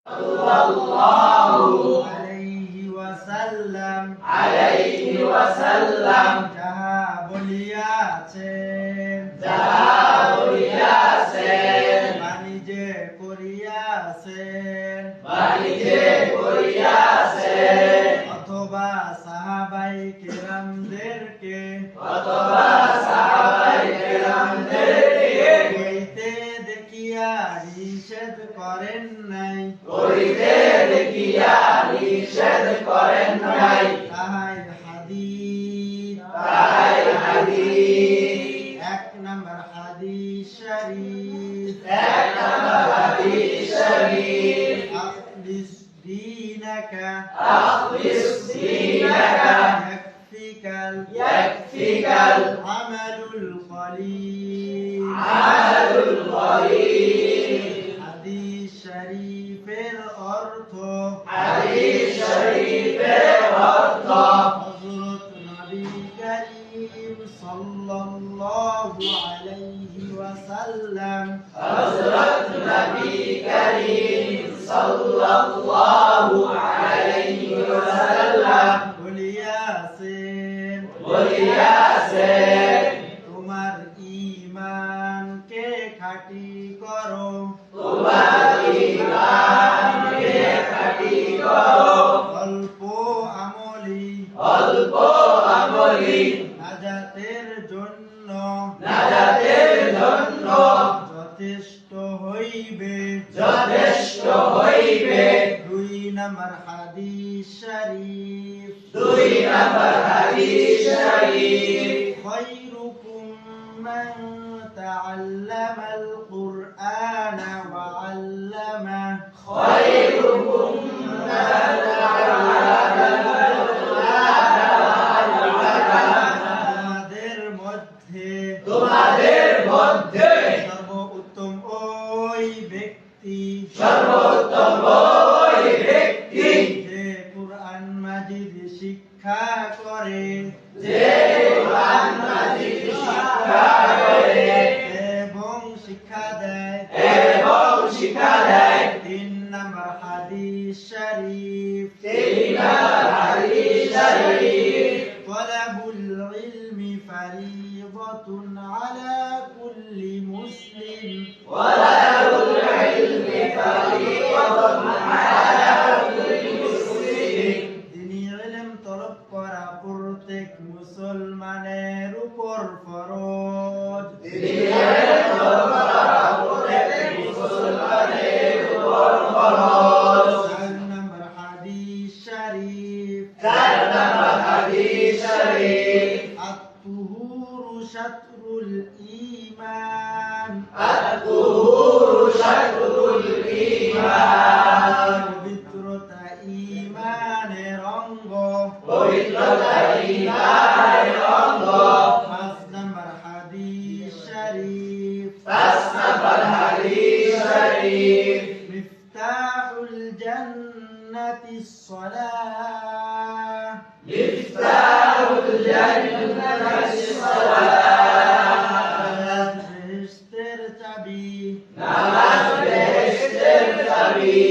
সাল্লাল্লাহু আলাইহি ওয়াসাল্লাম যাহা বলিয়াছেন বাণিজ্যে করিয়াছেন অথবা সাহাবায়ে কেরামদেরকে করিতে দেখিয়া নিষেধ করেন নাই তাহাই হাদিস এক নম্বর হাদিস শরীফ আখলিস দীনাকা ইয়াকফিকাল আমালুল কলিল হাদিস শরীফের অর্থ হযরত নবী করিম সাল্লাল্লাহু আলাইহি ওয়াসাল্লাম বলিয়াছেন তোমার ঈমানকে খাঁটি করো অল্প আমলি নাজাতের জন্য যথেষ্ট হইবে দুই নম্বর হাদিস শরীফ খায়রুকুম মান তাআল্লামাল কুরআনা ওয়া আল্লামাহু তোমাদের মধ্যে সর্বোত্তম ওই ব্যক্তি যে কুরআন মাজিদ শিক্ষা করে এবং শিক্ষা দেয় তিন নম্বর হাদিস শরীফ طلبul ilmi fariidatun ala kulli muslim দিনী ইলম তলব করা প্রত্যেক মুসলমানের উপর ফরজ চার নম্বর হাদিস শরীফ الطهور شطر الإيمان পবিত্রতা ঈমানের অঙ্গ পাঁচ নম্বর হাদিস শরীফ মিফতাহুল জান্নাতিস সালাহ বেহেশতের চাবি